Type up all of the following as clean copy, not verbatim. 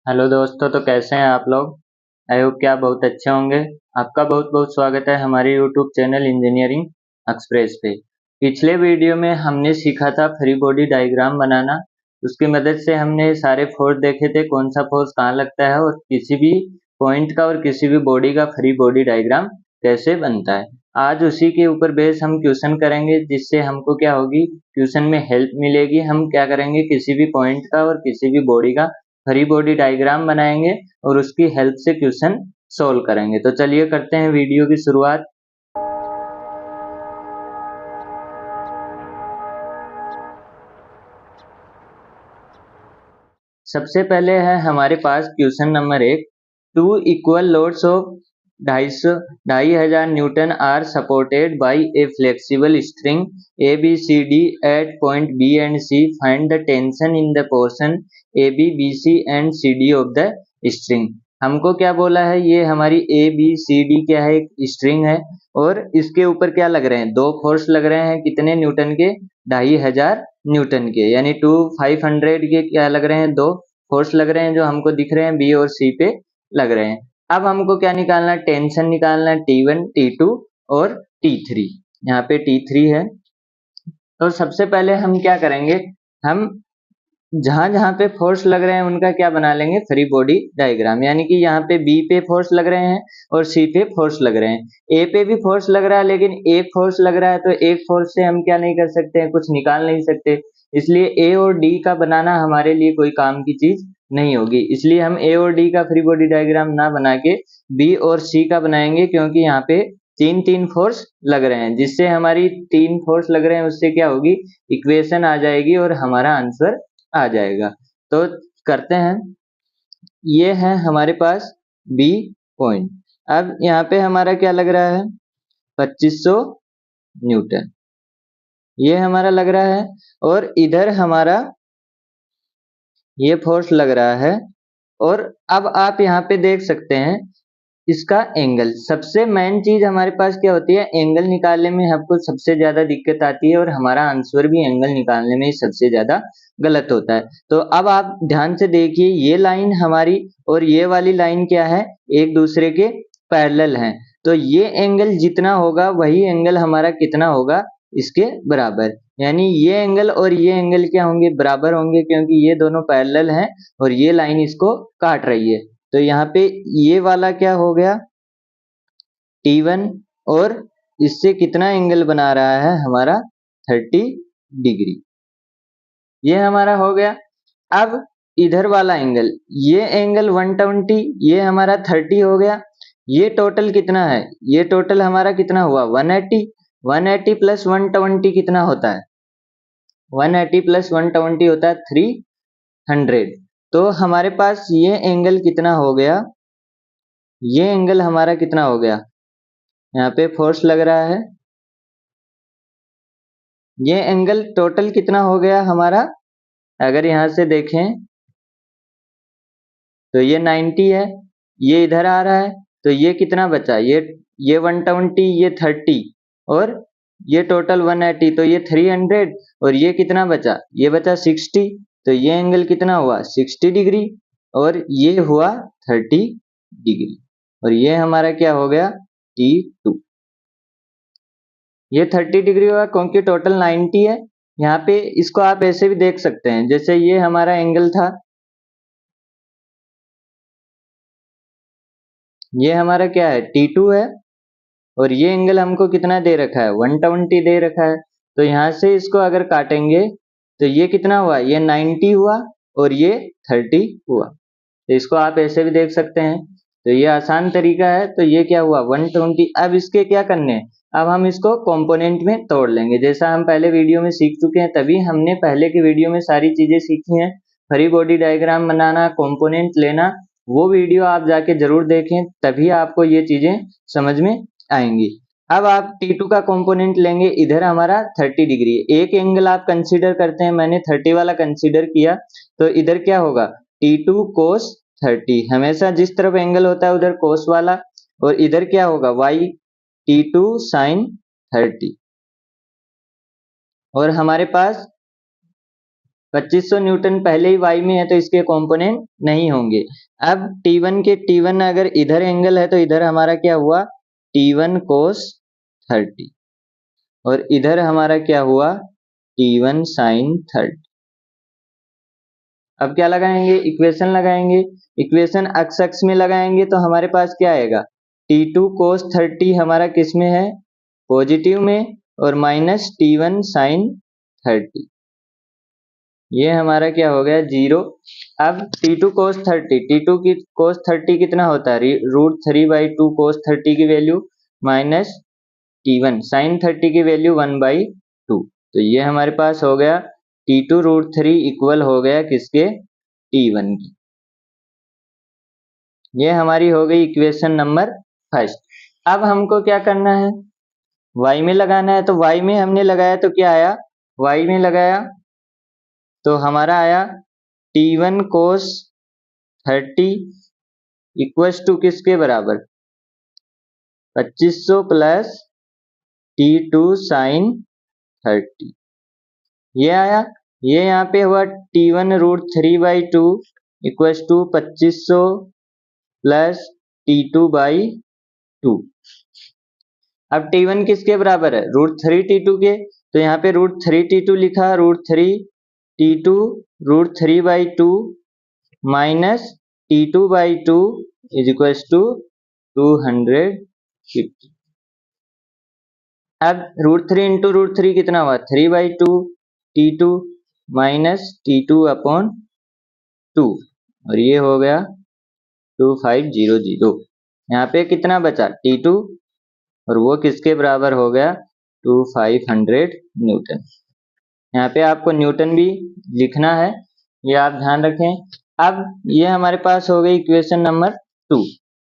Hello दोस्तों, तो कैसे हैं आप लोग। आई होप कि आप बहुत अच्छे होंगे। आपका बहुत बहुत स्वागत है हमारे यूट्यूब चैनल इंजीनियरिंग एक्सप्रेस पे। पिछले वीडियो में हमने सीखा था फ्री बॉडी डायग्राम बनाना। उसकी मदद से हमने सारे फोर्स देखे थे, कौन सा फोर्स कहाँ लगता है और किसी भी पॉइंट का और किसी भी बॉडी का फ्री बॉडी डायग्राम कैसे बनता है। आज उसी के ऊपर बेस हम क्वेश्चन करेंगे, जिससे हमको क्या होगी, क्वेश्चन में हेल्प मिलेगी। हम क्या करेंगे, किसी भी पॉइंट का और किसी भी बॉडी का फ्री बॉडी डायग्राम बनाएंगे और उसकी हेल्प से क्वेश्चन सोल्व करेंगे। तो चलिए करते हैं वीडियो की शुरुआत। सबसे पहले है हमारे पास question number 1। Two equal loads of 2500 newton are supported by a flexible string A B C D at point B and C. Find the tension in the portion A B B C and C D of the string. हमको क्या बोला है, ये हमारी ए B C D क्या है, एक string है और इसके ऊपर क्या लग रहे हैं, दो फोर्स लग रहे हैं। कितने न्यूटन के? 2500 न्यूटन के, यानी 500 के क्या लग रहे हैं, दो फोर्स लग रहे हैं जो हमको दिख रहे हैं बी और सी पे लग रहे हैं। अब हमको क्या निकालना है, टेंशन निकालना है, T1 T2 और T3। यहाँ पे T3 है। तो सबसे पहले हम क्या करेंगे, हम जहां जहां पे फोर्स लग रहे हैं उनका क्या बना लेंगे, फ्री बॉडी डायग्राम। यानी कि यहाँ पे बी पे फोर्स लग रहे हैं और सी पे फोर्स लग रहे हैं। ए पे भी फोर्स लग रहा है, लेकिन एक फोर्स लग रहा है तो एक फोर्स से हम क्या नहीं कर सकते हैं, कुछ निकाल नहीं सकते। इसलिए ए और डी का बनाना हमारे लिए कोई काम की चीज नहीं होगी। इसलिए हम ए और डी का फ्री बॉडी डायग्राम ना बना के बी और सी का बनाएंगे, क्योंकि यहाँ पे तीन तीन फोर्स लग रहे हैं। जिससे हमारी तीन फोर्स लग रहे हैं उससे क्या होगी, इक्वेशन आ जाएगी और हमारा आंसर आ जाएगा। तो करते हैं, ये है हमारे पास बी पॉइंट। अब यहाँ पे हमारा क्या लग रहा है, 2500 न्यूटन ये हमारा लग रहा है। और इधर हमारा ये फोर्स लग रहा है। और अब आप यहाँ पे देख सकते हैं इसका एंगल। सबसे मेन चीज हमारे पास क्या होती है, एंगल निकालने में हमको सबसे ज्यादा दिक्कत आती है और हमारा आंसर भी एंगल निकालने में ही सबसे ज्यादा गलत होता है। तो अब आप ध्यान से देखिए, ये लाइन हमारी और ये वाली लाइन क्या है, एक दूसरे के पैरेलल हैं। तो ये एंगल जितना होगा वही एंगल हमारा कितना होगा, इसके बराबर। यानी ये एंगल और ये एंगल क्या होंगे, बराबर होंगे, क्योंकि ये दोनों पैरेलल हैं और ये लाइन इसको काट रही है। तो यहाँ पे ये वाला क्या हो गया, T1, और इससे कितना एंगल बना रहा है हमारा, 30 डिग्री। ये हमारा हो गया। अब इधर वाला एंगल, ये एंगल 120, ये हमारा 30 हो गया। ये टोटल कितना है, ये टोटल हमारा कितना हुआ, 180। 180 प्लस 120 कितना होता है, 180 प्लस 120 होता है 300। तो हमारे पास ये एंगल कितना हो गया, ये एंगल हमारा कितना हो गया, यहाँ पे फोर्स लग रहा है, ये एंगल टोटल कितना हो गया हमारा। अगर यहाँ से देखें तो ये 90 है, ये इधर आ रहा है तो ये कितना बचा, ये 120, ये 30 और ये टोटल 180, तो ये 300 और ये कितना बचा, ये बचा 60। तो ये एंगल कितना हुआ, 60 डिग्री और ये हुआ 30 डिग्री। और ये हमारा क्या हो गया, T2। ये 30 डिग्री होगा क्योंकि टोटल 90 है। यहाँ पे इसको आप ऐसे भी देख सकते हैं, जैसे ये हमारा एंगल था, ये हमारा क्या है, T2 है, और ये एंगल हमको कितना दे रखा है, 120 दे रखा है। तो यहाँ से इसको अगर काटेंगे तो ये कितना हुआ, ये 90 हुआ और ये 30 हुआ। तो इसको आप ऐसे भी देख सकते हैं। तो ये आसान तरीका है। तो ये क्या हुआ, 120। अब इसके क्या करने हैं, अब हम इसको कंपोनेंट में तोड़ लेंगे, जैसा हम पहले वीडियो में सीख चुके हैं। तभी हमने पहले की वीडियो में सारी चीजें सीखी हैं, फ्री बॉडी डायग्राम बनाना, कंपोनेंट लेना। वो वीडियो आप जाके जरूर देखें, तभी आपको ये चीजें समझ में आएंगी। अब आप T2 का कंपोनेंट लेंगे, इधर हमारा 30 डिग्री है। एक एंगल आप कंसीडर करते हैं, मैंने 30 वाला कंसीडर किया, तो इधर क्या होगा, T2 cos 30। हमेशा जिस तरफ एंगल होता है उधर कोस वाला। और इधर क्या होगा, y T2 sin 30। और हमारे पास 2500 न्यूटन पहले ही y में है तो इसके कंपोनेंट नहीं होंगे। अब T1 के T1 अगर इधर एंगल है तो इधर हमारा क्या हुआ T1 cos 30 और इधर हमारा क्या हुआ T1 sin 30। अब क्या लगाएंगे इक्वेशन लगाएंगे, इक्वेशन x अक्ष में लगाएंगे तो हमारे पास क्या आएगा T2 cos 30 हमारा किस में है पॉजिटिव में और माइनस T1 sin 30 ये हमारा क्या हो गया 0। अब T2 cos 30 T2 की cos 30 कितना होता है √3/2 cos 30 की वैल्यू माइनस T1 sin 30 की वैल्यू 1/2 तो ये हमारे पास हो गया T2 √3 इक्वल हो गया किसके T1 की। ये हमारी हो गई इक्वेशन नंबर फर्स्ट। अब हमको क्या करना है y में लगाना है तो y में हमने लगाया तो क्या आया y में लगाया तो हमारा आया T1 cos 30 इक्वल्स टू किसके बराबर 2500 प्लस T2 sin 30 ये आया। ये यहाँ पे हुआ T1 √3/2 equals to 2500 plus T2/2। अब T1 किसके बराबर है √3 T2 के तो यहाँ पे √3 T2 लिखा √3 T2 √3/2 minus T2/2 is equals to 250। अब √3 इंटू √3 कितना हुआ 3/2 T2 माइनस T2/2 और ये हो गया 2500। यहाँ पे कितना बचा T2 और वो किसके बराबर हो गया 2500 न्यूटन। यहाँ पे आपको न्यूटन भी लिखना है ये आप ध्यान रखें। अब ये हमारे पास हो गई इक्वेशन नंबर 2।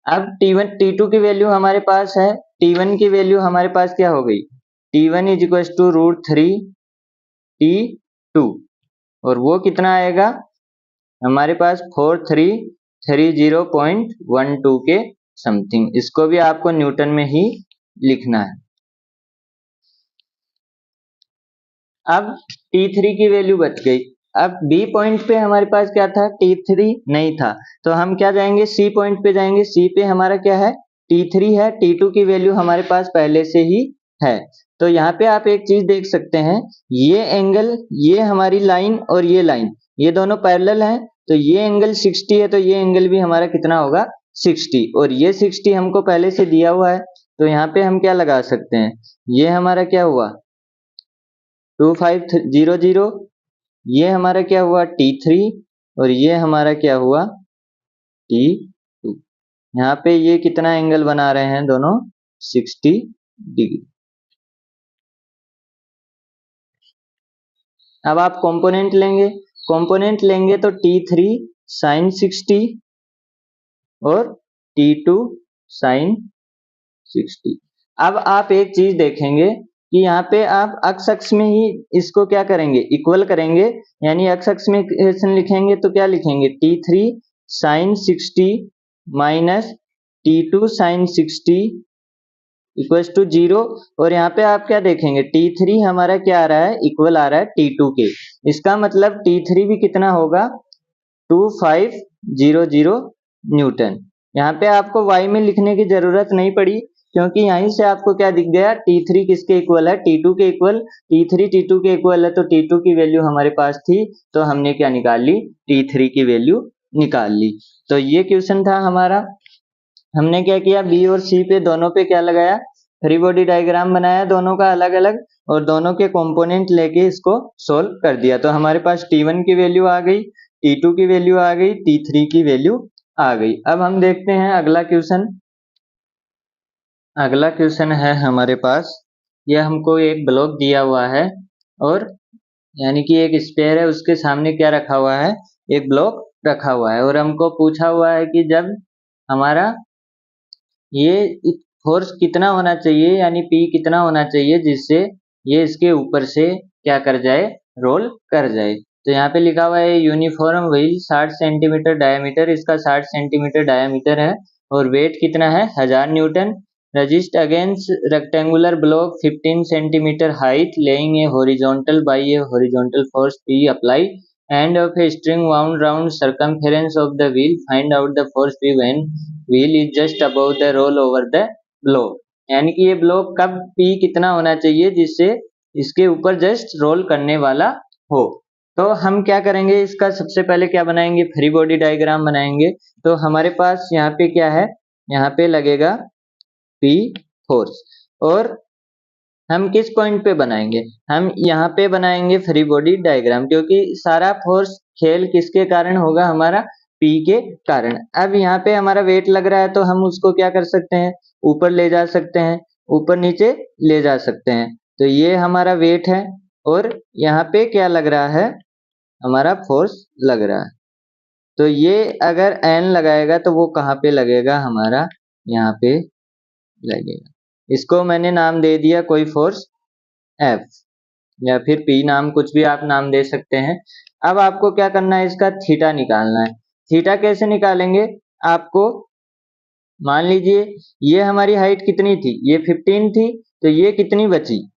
अब T1 T2 की वैल्यू हमारे पास है T1 की वैल्यू हमारे पास क्या हो गई T1 is equal to √3 T2 और वो कितना आएगा हमारे पास 4330.12 के समथिंग। इसको भी आपको न्यूटन में ही लिखना है। अब T3 की वैल्यू बच गई। अब B पॉइंट पे हमारे पास क्या था T3 नहीं था तो हम क्या जाएंगे C पॉइंट पे जाएंगे। C पे हमारा क्या है T3 है T2 की वैल्यू हमारे पास पहले से ही है। तो यहाँ पे आप एक चीज देख सकते हैं ये एंगल ये हमारी लाइन और ये लाइन ये दोनों पैरेलल हैं तो ये एंगल 60 है तो ये एंगल भी हमारा कितना होगा 60 और ये 60 हमको पहले से दिया हुआ है तो यहाँ पे हम क्या लगा सकते हैं ये हमारा क्या हुआ 2500 ये हमारा क्या हुआ T3 और ये हमारा क्या हुआ T2। यहाँ पे ये कितना एंगल बना रहे हैं दोनों 60 डिग्री। अब आप कंपोनेंट लेंगे तो T3 sin 60 और T2 sin 60। अब आप एक चीज देखेंगे कि यहाँ पे आप x अक्ष में ही इसको क्या करेंगे इक्वल करेंगे यानी x अक्ष में इक्वेशन लिखेंगे तो क्या लिखेंगे T3 sin 60 minus T2 sin 60 equals to 0 और यहाँ पे आप क्या देखेंगे T3 हमारा क्या आ रहा है इक्वल आ रहा है T2 के। इसका मतलब T3 भी कितना होगा 2500 न्यूटन। यहाँ पे आपको y में लिखने की जरूरत नहीं पड़ी क्योंकि यहीं से आपको क्या दिख गया T3 किसके इक्वल है T2 के इक्वल। T3 T2 के इक्वल है तो T2 की वैल्यू हमारे पास थी तो हमने क्या निकाल ली T3 की वैल्यू निकाल ली। तो ये क्वेश्चन था हमारा। हमने क्या किया B और C पे दोनों पे क्या लगाया फ्री बॉडी डायग्राम बनाया दोनों का अलग अलग और दोनों के कंपोनेंट लेके इसको सोल्व कर दिया। तो हमारे पास T1 की वैल्यू आ गई T2 की वैल्यू आ गई T3 की वैल्यू आ गई। अब हम देखते हैं अगला क्वेश्चन। अगला क्वेश्चन है हमारे पास यह हमको एक ब्लॉक दिया हुआ है और यानी कि एक स्फीयर है उसके सामने क्या रखा हुआ है एक ब्लॉक रखा हुआ है और हमको पूछा हुआ है कि जब हमारा ये फोर्स कितना होना चाहिए यानी P कितना होना चाहिए जिससे ये इसके ऊपर से क्या कर जाए रोल कर जाए। तो यहाँ पे लिखा हुआ है यूनिफॉर्म व्हील 60 सेंटीमीटर डायमीटर इसका 60 सेंटीमीटर डायमीटर है और वेट कितना है 1000 newton. Resist against rectangular block 15 centimetre height lying a horizontal by a horizontal force P apply end of a string wound round circumference of the wheel, find out the force P when wheel is just above the roll over the block। यानी कि ये block कब P कितना होना चाहिए जिससे इसके ऊपर जस्ट रोल करने वाला हो। तो हम क्या करेंगे, इसका सबसे पहले क्या बनाएंगे, फ्री बॉडी डायग्राम बनाएंगे। तो हमारे पास यहाँ पे क्या है, यहाँ पे लगेगा P फोर्स, और हम किस पॉइंट पे बनाएंगे, हम यहाँ पे बनाएंगे फ्री बॉडी डायग्राम, क्योंकि सारा फोर्स खेल किसके कारण होगा, हमारा P के कारण। अब यहाँ पे हमारा वेट लग रहा है तो हम उसको क्या कर सकते हैं, ऊपर ले जा सकते हैं, ऊपर नीचे ले जा सकते हैं। तो ये हमारा वेट है और यहाँ पे क्या लग रहा है, हमारा फोर्स लग रहा है। तो ये अगर N लगाएगा तो वो कहाँ पे लगेगा, हमारा यहाँ पे लगेगा। इसको मैंने नाम दे दिया कोई फोर्स F, या फिर P नाम, कुछ भी आप नाम दे सकते हैं। अब आपको क्या करना है, इसका थीटा निकालना है। थीटा कैसे निकालेंगे, आपको मान लीजिए ये हमारी हाइट कितनी थी, ये 15 थी, तो ये कितनी बची,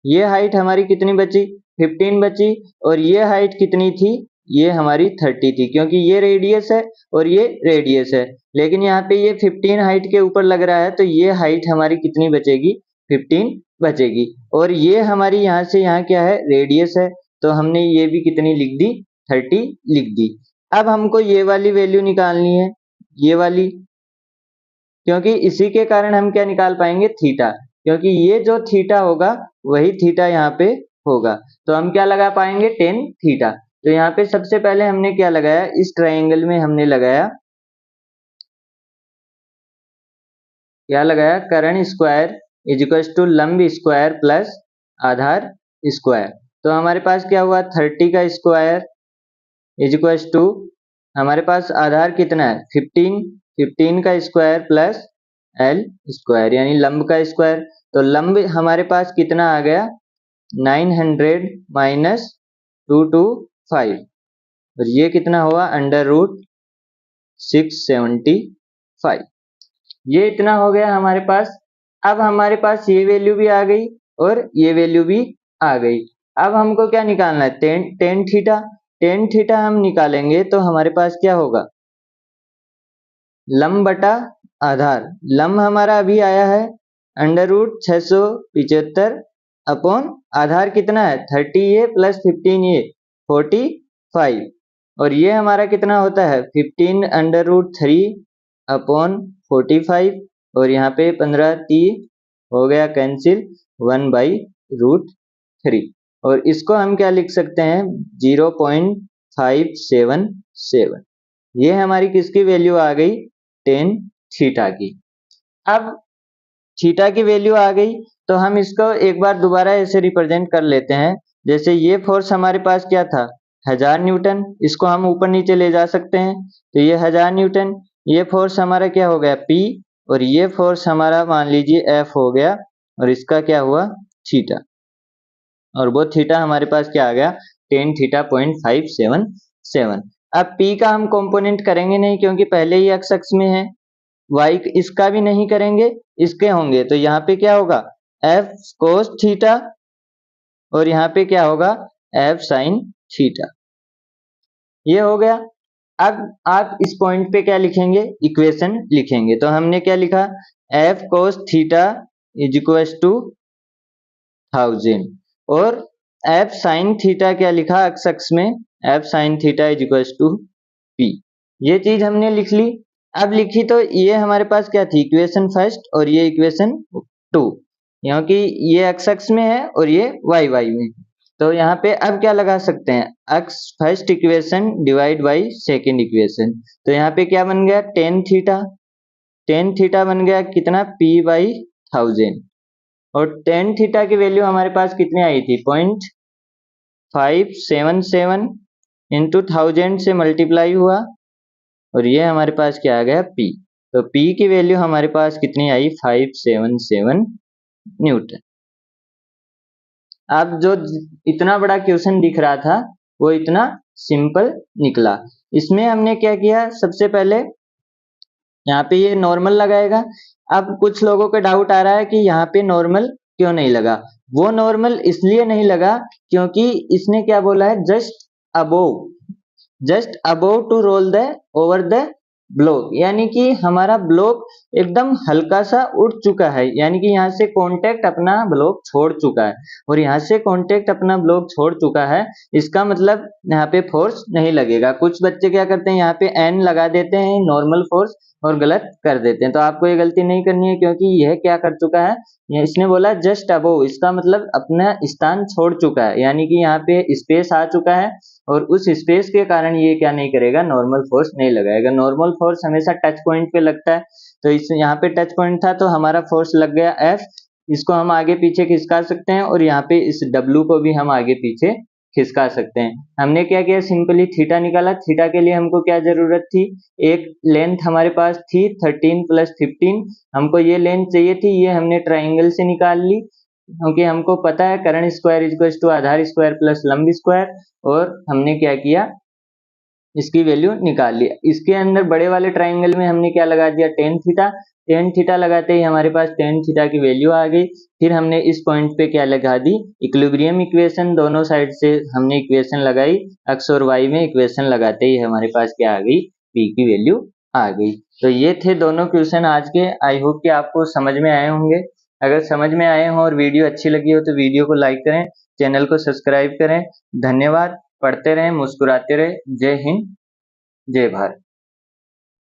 ये हाइट हमारी कितनी बची, 15 बची, और ये हाइट कितनी थी, ये हमारी 30 थी, क्योंकि ये रेडियस है और ये रेडियस है। लेकिन यहाँ पे ये 15 हाइट के ऊपर लग रहा है, तो ये हाइट हमारी कितनी बचेगी, 15 बचेगी। और ये हमारी यहाँ से यहाँ क्या है, रेडियस है, तो हमने ये भी कितनी लिख दी, 30 लिख दी। अब हमको ये वाली वैल्यू निकालनी है, ये वाली, क्योंकि इसी के कारण हम क्या निकाल पाएंगे, थीटा, क्योंकि ये जो थीटा होगा वही थीटा यहाँ पे होगा। तो हम क्या लगा पाएंगे, टेन थीटा। तो यहाँ पे सबसे पहले हमने क्या लगाया, इस ट्रायंगल में हमने लगाया, क्या लगाया, कर्ण स्क्वायर इज इक्वल टू लंब स्क्वायर प्लस आधार स्क्वायर। तो हमारे पास क्या हुआ, 30 का स्क्वायर इज इक्वल टू, हमारे पास आधार कितना है, 15 का स्क्वायर प्लस L स्क्वायर, यानी लंब का स्क्वायर। तो लंब हमारे पास कितना आ गया, 900 माइनस 225, और ये कितना हुआ, अंडर रूट 675। ये इतना हो गया हमारे पास। अब हमारे पास ये वैल्यू भी आ गई और ये वैल्यू भी आ गई। अब हमको क्या निकालना है, टेन थीटा। टेन थीटा हम निकालेंगे तो हमारे पास क्या होगा, लंब बटा आधार। लंब हमारा अभी आया है अंडर रूट 675 अपॉन आधार कितना है, 30A प्लस 15A 45, और ये हमारा कितना होता है, 15 अंडर रूट 3 अपॉन 45, और यहाँ पे 15 टी हो गया कैंसिल, 1/√3, और इसको हम क्या लिख सकते हैं, 0.577। ये हमारी किसकी वैल्यू आ गई, टेन थीटा की। अब थीटा की वैल्यू आ गई तो हम इसको एक बार दोबारा ऐसे रिप्रेजेंट कर लेते हैं। जैसे ये फोर्स हमारे पास क्या था, 1000 न्यूटन, इसको हम ऊपर नीचे ले जा सकते हैं, तो ये 1000 न्यूटन, ये फोर्स हमारा क्या हो गया, P, और ये फोर्स हमारा मान लीजिए F हो गया, और इसका क्या हुआ, थीटा, और वो थीटा हमारे पास क्या आ गया, टेन थीटा 0.577। अब P का हम कंपोनेंट करेंगे नहीं, क्योंकि पहले ही एक्स अक्ष में है, y इसका भी नहीं करेंगे, इसके होंगे, तो यहाँ पे क्या होगा, F cos थीटा, और यहाँ पे क्या होगा, F sin थीटा। ये हो गया। अब आप इस पॉइंट पे क्या लिखेंगे, इक्वेशन लिखेंगे। तो हमने क्या लिखा, F cos theta is equal to 1000, और F sin थीटा क्या लिखा एक्स अक्ष में, F sin theta is equal to P। ये चीज हमने लिख ली। अब लिखी तो ये हमारे पास क्या थी, इक्वेशन फर्स्ट, और ये इक्वेशन 2, क्योंकि ये एक्स अक्ष में है और ये वाई वाई में। तो यहाँ पे अब क्या लगा सकते हैं, x first equation divide by second equation. तो यहाँ पे क्या बन गया, टेन थीटा, टेन थीटा बन गया कितना, P/1000, और टेन थीटा की वैल्यू हमारे पास कितनी आई थी, 0.577 इंटू 1000 से मल्टीप्लाई हुआ, और ये हमारे पास क्या आ गया, P। तो P की वैल्यू हमारे पास कितनी आई, 577 न्यूटन। अब जो इतना बड़ा क्वेश्चन दिख रहा था वो इतना सिंपल निकला। इसमें हमने क्या किया, सबसे पहले यहाँ पे ये नॉर्मल लगाएगा। अब कुछ लोगों का डाउट आ रहा है कि यहाँ पे नॉर्मल क्यों नहीं लगा? वो नॉर्मल इसलिए नहीं लगा क्योंकि इसने क्या बोला है, just above to roll the over the block, यानी कि हमारा ब्लॉक एकदम हल्का सा उठ चुका है, यानी कि यहाँ से कांटेक्ट अपना ब्लॉक छोड़ चुका है, और यहाँ से कांटेक्ट अपना ब्लॉक छोड़ चुका है, इसका मतलब यहाँ पे फोर्स नहीं लगेगा। कुछ बच्चे क्या करते हैं, यहाँ पे एन लगा देते हैं नॉर्मल फोर्स और गलत कर देते हैं, तो आपको ये गलती नहीं करनी है, क्योंकि यह क्या कर चुका है, इसने बोला जस्ट अबोव, इसका मतलब अपना स्थान छोड़ चुका है, यानी कि यहाँ पे स्पेस आ चुका है, और उस स्पेस के कारण ये क्या नहीं करेगा, नॉर्मल फोर्स नहीं लगाएगा। नॉर्मल फोर्स हमेशा टच पॉइंट पे लगता है, तो इस यहाँ पे टच पॉइंट था तो हमारा फोर्स लग गया F, इसको हम आगे पीछे खिसका सकते हैं, और यहाँ पे इस W को भी हम आगे पीछे खिसका सकते हैं। हमने क्या किया, सिंपली थीटा निकाला। थीटा के लिए हमको क्या जरूरत थी, एक लेंथ हमारे पास थी 13 + 15, हमको ये लेंथ चाहिए थी, ये हमने ट्राइंगल से निकाल ली, क्योंकि हमको पता है कर्ण स्क्वायर इक्वल टू आधार स्क्वायर प्लस लंब स्क्वायर, और हमने क्या किया, इसकी वैल्यू निकाल ली। इसके अंदर बड़े वाले ट्राइंगल में हमने क्या लगा दिया, टेन थीटा लगाते ही हमारे पास टेन थीटा की वैल्यू आ गई। फिर हमने इस पॉइंट पे क्या लगा दी, इक्विलिब्रियम इक्वेशन, दोनों साइड से हमने इक्वेशन लगाई, एक्स और वाई में इक्वेशन लगाते ही हमारे पास क्या आ गई, पी की वैल्यू आ गई। तो ये थे दोनों क्वेश्चन आज के। आई होप कि आपको समझ में आए होंगे। अगर समझ में आए हों और वीडियो अच्छी लगी हो तो वीडियो को लाइक करें, चैनल को सब्सक्राइब करें। धन्यवाद। पढ़ते रहें, मुस्कुराते रहें। जय हिंद, जय भारत।